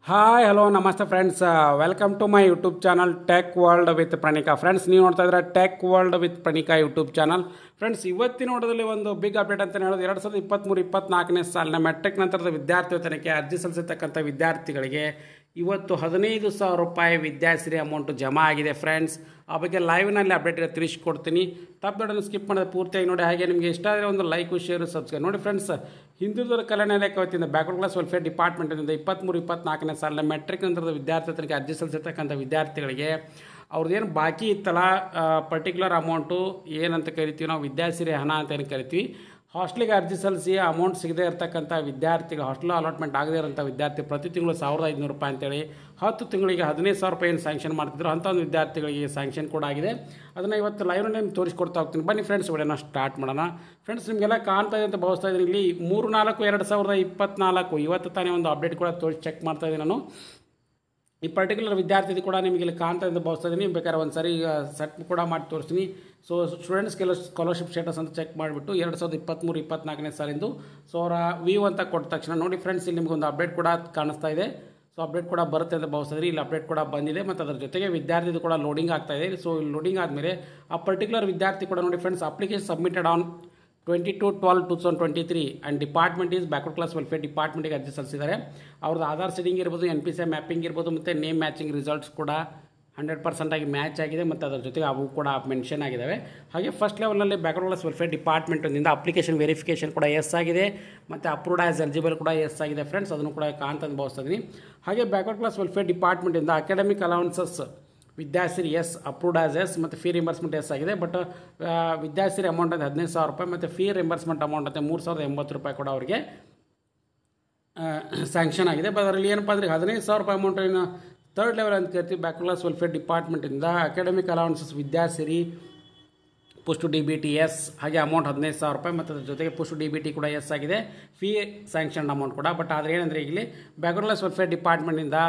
Hi hello ನಮಸ್ತೆ friends, welcome to my YouTube channel tech world with Pranika. Friends, ನೀವು ನೋಡ್ತಾ ಇದ್ರೆ tech world with Pranika YouTube channel. Friends, ಇವತ್ತಿನ ನೋಡೋದಲ್ಲಿ ಒಂದು ಬಿಗ್ ಅಪ್ಡೇಟ್ ಅಂತ ಹೇಳೋದು 2023-24ನೇ ಸಾಲಿನ ಮೆಟ್ರಿಕ್ ನಂತರದ ವಿದ್ಯಾರ್ಥಿ ವೇತನಕ್ಕೆ ಅರ್ಜಿ ಸಲ್ಲಿಸತಕ್ಕಂಥ ವಿದ್ಯಾರ್ಥಿಗಳಿಗೆ ಇವತ್ತು 15,000 ರೂಪಾಯಿ ವಿದ್ಯಾಶ್ರೀ ಅಮೌಂಟು ಜಮಾ ಆಗಿದೆ. ಫ್ರೆಂಡ್ಸ್, ಆ ಬಗ್ಗೆ ಲೈವ್ನಲ್ಲಿ ಅಪ್ಡೇಟ್ ತಿಳಿಸ್ಕೊಡ್ತೀನಿ. ತಪ್ಪದನ್ನು ಸ್ಕಿಪ್ ಮಾಡೋದು ಪೂರ್ತಿಯಾಗಿ ನೋಡಿ. ಹಾಗೆ ನಿಮಗೆ ಇಷ್ಟ ಆದರೆ ಒಂದು ಲೈಕು, ಶೇರು, ಸಬ್ಸ್ಕ್ರೈಬ್ ನೋಡಿ. ಫ್ರೆಂಡ್ಸ್, ಹಿಂದುಳಿದ ಕಲ್ಯಾಣ ಇಲಾಖೆ ವತಿಯಿಂದ ಬ್ಯಾಕ್ವರ್ಡ್ ಕ್ಲಾಸ್ ವೆಲ್ಫೇರ್ ಡಿಪಾರ್ಟ್ಮೆಂಟಿಂದ 23-24ನೇ ಸಾಲಿನ ಮೆಟ್ರಿಕ್ ನಂತರದ ವಿದ್ಯಾರ್ಥಿ ವೇತನಕ್ಕೆ ಅರ್ಜಿ ಸಲ್ಲಿಸಿರ್ತಕ್ಕಂಥ ವಿದ್ಯಾರ್ಥಿಗಳಿಗೆ ಅವ್ರದ್ದೇನು ಬಾಕಿ ಇತ್ತಲ್ಲ, ಪರ್ಟಿಕ್ಯುಲರ್ ಅಮೌಂಟು ಏನಂತ ಕರಿತೀವಿ ನಾವು, ವಿದ್ಯಾಶ್ರೀ ಹಣ ಅಂತ ಏನು ಕರಿತೀವಿ, ಹಾಸ್ಟೆಲಿಗೆ ಅರ್ಜಿ ಸಲ್ಲಿಸಿ ಅಮೌಂಟ್ ಸಿಗದೇ ಇರತಕ್ಕಂಥ ವಿದ್ಯಾರ್ಥಿಗಳು, ಹಾಸ್ಟೆಲ್ ಅಲಾಟ್ಮೆಂಟ್ ಆಗದೇ ಇರೋಂಥ ವಿದ್ಯಾರ್ಥಿ ಪ್ರತಿ ತಿಂಗಳು 1,500 ರೂಪಾಯಿ ಅಂತೇಳಿ 10 ತಿಂಗಳಿಗೆ 15,000 ರೂಪಾಯಿ ಏನು ಸ್ಯಾಂಕ್ಷನ್ ಮಾಡ್ತಿದ್ರು, ಅಂಥ ಒಂದು ವಿದ್ಯಾರ್ಥಿಗಳಿಗೆ ಸ್ಯಾಂಕ್ಷನ್ ಕೂಡ ಆಗಿದೆ. ಅದನ್ನು ಇವತ್ತು ಲೈವ್ನಲ್ಲಿ ನಿಮ್ಗೆ ತೋರಿಸ್ಕೊಡ್ತಾ ಹೋಗ್ತೀನಿ. ಬನ್ನಿ ಫ್ರೆಂಡ್ಸ್, ವಿಡಿಯೋನ ಸ್ಟಾರ್ಟ್ ಮಾಡೋಣ. ಫ್ರೆಂಡ್ಸ್, ನಿಮಗೆಲ್ಲ ಕಾಣ್ತಾ ಇದೆ ಅಂತ ಭಾವಿಸ್ತಾ ಇದ್ದೀನಿ. ಇಲ್ಲಿ 3/4/2024 ಇವತ್ತು ತಾನೇ ಒಂದು ಅಪ್ಡೇಟ್ ಕೂಡ ತೋರಿಸಿ ಚೆಕ್ ಮಾಡ್ತಾ ಇದ್ದೀನಿ ನಾನು. ಈ ಪರ್ಟಿಕ್ಯುಲರ್ ವಿದ್ಯಾರ್ಥಿ ಕೂಡ ನಿಮಗೆ ಇಲ್ಲಿ ಕಾಣ್ತಾ ಅಂತ ಭಾವಿಸ್ತಾ ಇದ್ದೀನಿ. ಬೇಕಾದ್ರೆ ಒಂದು ಸಾರಿ ಸೆಟ್ ಕೂಡ ಮಾಡಿ ತೋರಿಸ್ತೀನಿ. ಸೊ ಸ್ಟೂಡೆಂಟ್ಸ್ಗೆಲ್ಲ ಸ್ಕಾಲರ್ಶಿಪ್ ಸ್ಟೇಟಸ್ ಅಂತ ಚೆಕ್ ಮಾಡಿಬಿಟ್ಟು 2023-24ನೇ ಸಾಲಿಂದು ಸೊ ಅವರ ವ್ಯೂ ಅಂತ ಕೊಟ್ಟ ತಕ್ಷಣ ನೋಡಿ ಫ್ರೆಂಡ್ಸ್, ಇಲ್ಲಿ ನಿಮಗೊಂದು ಅಪ್ಡೇಟ್ ಕೂಡ ಕಾಣಿಸ್ತಾ ಇದೆ. ಸೊ ಅಪ್ಡೇಟ್ ಕೂಡ ಬರುತ್ತೆ ಅಂತ ಭಾವಿಸ್ತಾ ಇದ್ದೀನಿ. ಇಲ್ಲಿ ಅಪ್ಡೇಟ್ ಕೂಡ ಬಂದಿದೆ ಮತ್ತು ಅದರ ಜೊತೆಗೆ ವಿದ್ಯಾರ್ಥಿದು ಕೂಡ ಲೋಡಿಂಗ್ ಆಗ್ತಾ ಇದೆ. ಸೊ ಇಲ್ಲಿ ಲೋಡಿಂಗ್ ಆದಮೇಲೆ ಆ ಪರ್ಟಿಕ್ಯುಲರ್ ವಿದ್ಯಾರ್ಥಿ ಕೂಡ ನೋಡಿ friends, application submitted on 22/12/2023 and department is backward class welfare ಡಿಪಾರ್ಟ್ಮೆಂಟಿಗೆ ಅರ್ಜಿ ಸಲ್ಲಿಸಿದ್ದಾರೆ. ಅವ್ರದ್ದು ಆಧಾರ್ ಸೀಡಿಂಗ್ ಇರ್ಬೋದು, NPCI ಮ್ಯಾಪಿಂಗ್ ಇರ್ಬೋದು, ಮತ್ತು ನೇಮ್ ಮ್ಯಾಚಿಂಗ್ ರಿಸಲ್ಟ್ಸ್ ಕೂಡ 100% ಆಗಿ ಮ್ಯಾಚ್ ಆಗಿದೆ ಮತ್ತು ಅದರ ಜೊತೆಗೆ ಅವು ಕೂಡ ಮೆನ್ಷನ್ ಆಗಿದ್ದಾವೆ. ಹಾಗೆ ಫಸ್ಟ್ ಲೆವೆಲಲ್ಲಿ ಬ್ಯಾಕ್ವರ್ಡ್ ಕ್ಲಾಸ್ ವೆಲ್ಫೇರ್ ಡಿಪಾರ್ಟ್ಮೆಂಟಿಂದ ಅಪ್ಲಿಕೇಶನ್ ವೆರಿಫಿಕೇಷನ್ ಕೂಡ ಎಸ್ ಆಗಿದೆ ಮತ್ತು ಅಪ್ರೂವ್ಡ್ ಆಸ್ ಎಲಿಜಿಬಲ್ ಕೂಡ ಎಸ್ ಆಗಿದೆ. ಫ್ರೆಂಡ್ಸ್, ಅದನ್ನು ಕೂಡ ಕಾಣ್ತಂದು ಭಾವಿಸ್ತಾ ಇದ್ದೀನಿ. ಹಾಗೆ ಬ್ಯಾಕ್ವರ್ಡ್ ಕ್ಲಾಸ್ ವೆಲ್ಫೇರ್ ಡಿಪಾರ್ಟ್ಮೆಂಟಿಂದ academic allowances Vidyashree yes, approved as yes ಮತ್ತು ಫೀ ರಿಂಬರ್ಸ್ಮೆಂಟ್ ಎಸ್ ಆಗಿದೆ. ಬಟ್ ವಿದ್ಯಾಶ್ರೀ ಅಮೌಂಟ್ ಅಂತ 15,000 ರೂಪಾಯಿ ಮತ್ತು ಫೀ ರಿಂಬರ್ಸ್ಮೆಂಟ್ ಅಮೌಂಟ್ ಅಂತ 3,080 ರೂಪಾಯಿ ಕೂಡ ಅವರಿಗೆ ಸ್ಯಾಂಕ್ಷನ್ ಆಗಿದೆ. ಬಟ್ ಅದರಲ್ಲಿ ಏನಪ್ಪ ಅಂದರೆ 15,000 ರೂಪಾಯಿ ಅಮೌಂಟ್ ಏನು ಥರ್ಡ್ ಲೆವೆಲ್ ಅಂತ ಕರಿತೀವಿ ಬ್ಯಾಕ್ವರ್ಡ್ ಕ್ಲಾಸ್ ವೆಲ್ಫೇರ್ ಡಿಪಾರ್ಟ್ಮೆಂಟಿಂದ academic allowances Vidyashree push to DBT yes, ಹಾಗೆ ಅಮೌಂಟ್ 15,000 ರೂಪಾಯಿ ಮತ್ತು ಅದ್ರ ಜೊತೆಗೆ ಪುಷ್ಟು DBT ಕೂಡ ಎಸ್ ಆಗಿದೆ, ಫೀ ಸ್ಯಾಂಕ್ಷನ್ ಅಮೌಂಟ್ ಕೂಡ. ಬಟ್ ಆದರೆ ಏನಂದರೆ ಇಲ್ಲಿ ಬ್ಯಾಕ್ವರ್ಡ್ ಕ್ಲಾಸ್ ವೆಲ್ಫೇರ್ ಡಿಪಾರ್ಟ್ಮೆಂಟಿಂದ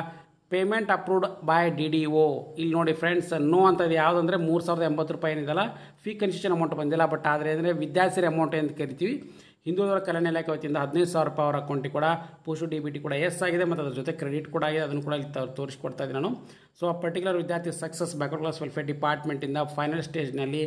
ಪೇಮೆಂಟ್ ಅಪ್ರೂವ್ಡ್ ಬೈ DDO ಇಲ್ಲಿ ನೋಡಿ ಫ್ರೆಂಡ್ಸ್, ನೋ ಅಂತ ಇದೆ. ಯಾವುದಂದರೆ 3,080 ರೂಪಾಯಿ ಏನಿದೆಲ್ಲ ಫೀ ಕನ್ಸೆಷನ್ ಅಮೌಂಟ್ ಬಂದಿಲ್ಲ. ಬಟ್ ಆದರೆ ಅಂದರೆ ವಿದ್ಯಾಶ್ರೀ ಅಮೌಂಟ್ ಅಂತ ಕರಿತೀವಿ ಹಿಂದುಳಿದ ಕಲ್ಯಾಣ ಇಲಾಖೆ ವತಿಯಿಂದ 15,000 ರೂಪಾಯಿ ಅವರ ಅಕೌಂಟಿಗೆ ಕೂಡ ಪುಷ್ಟು DBT ಕೂಡ ಎಸ್ ಆಗಿದೆ ಮತ್ತು ಅದ್ರ ಜೊತೆ ಕ್ರೆಡಿಟ್ ಕೂಡ ಆಗಿದೆ. ಅದನ್ನು ಕೂಡ ಇಲ್ಲಿ ತೋರಿಸ್ಕೊಡ್ತಾ ಇದ್ದೀನಿ ನಾನು. ಸೊ ಆ ಪರ್ಟಿಕ್ಯುಲರ್ ವಿದ್ಯಾರ್ಥಿ ಸಕ್ಸಸ್ ಬ್ಯಾಕ್ವರ್ಡ್ ಕ್ಲಾಸ್ ವೆಲ್ಫೇರ್ ಡಿಪಾರ್ಟ್ಮೆಂಟಿಂದ ಫೈನಲ್ ಸ್ಟೇಜ್ನಲ್ಲಿ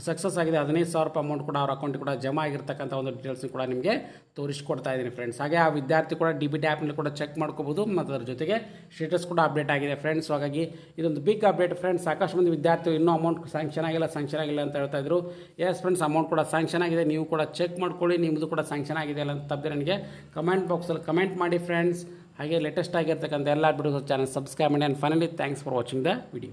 ಸಕ್ಸಸ್ ಆಗಿದೆ. 15,000 ರೂಪಾಯಿ ಅಮೌಂಟ್ ಕೂಡ ಅವ್ರ ಅಕೌಂಟಿಗೆ ಕೂಡ ಜಮಾ ಆಗಿರ್ತಕ್ಕಂಥ ಒಂದು ಡೀಟೇಲ್ಸ್ನ ಕೂಡ ನಿಮಗೆ ತೋರಿಸ್ಕೊಡ್ತಾ ಇದ್ದೀನಿ ಫ್ರೆಂಡ್ಸ್. ಹಾಗೆ ಆ ವಿದ್ಯಾರ್ಥಿ ಕೂಡ DBT ಆ್ಯಪ್ನಲ್ಲಿ ಕೂಡ ಚೆಕ್ ಮಾಡ್ಕೋಬೋದು ಮತ್ತು ಅದ್ರ ಜೊತೆಗೆ ಸ್ಟೇಟಸ್ ಕೂಡ ಅಪ್ಡೇಟ್ ಆಗಿದೆ ಫ್ರೆಂಡ್ಸ್. ಹಾಗಾಗಿ ಇದೊಂದು ಬಿಗ್ ಅಪ್ಡೇಟ್ ಫ್ರೆಂಡ್ಸ್. ಸಾಕಷ್ಟು ಮಂದಿ ವಿದ್ಯಾರ್ಥಿಗಳು ಇನ್ನೂ ಅಮೌಂಟ್ ಸ್ಯಾಂಕ್ಷನ್ ಆಗಿಲ್ಲ ಅಂತ ಹೇಳ್ತಾ ಇದ್ರು. ಎಸ್ ಫ್ರೆಂಡ್ಸ್, ಅಮೌಂಟ್ ಕೂಡ ಸ್ಯಾಂಕ್ಷನ್ ಆಗಿದೆ. ನೀವು ಕೂಡ ಚೆಕ್ ಮಾಡ್ಕೊಳ್ಳಿ, ನಿಮ್ಮದು ಕೂಡ ಸ್ಯಾಂಕ್ಷನ್ ಆಗಿದೆ ಅಲ್ಲ ಅಂತ ತಪ್ಪದೆ ನನಗೆ ಕಮೆಂಟ್ ಬಾಕ್ಸಲ್ಲಿ ಕಮೆಂಟ್ ಮಾಡಿ ಫ್ರೆಂಡ್ಸ್. ಹಾಗೆ ಲೇಟೆಸ್ಟ್ ಆಗಿರ್ತಕ್ಕಂಥ ಎಲ್ಲ ಅಪ್ಡೇಟ್ಸ್ ಚಾನಲ್ ಸಬ್ಸ್ಕ್ರೈಬ್ ಮಾಡಿ. And finally thanks for watching the video.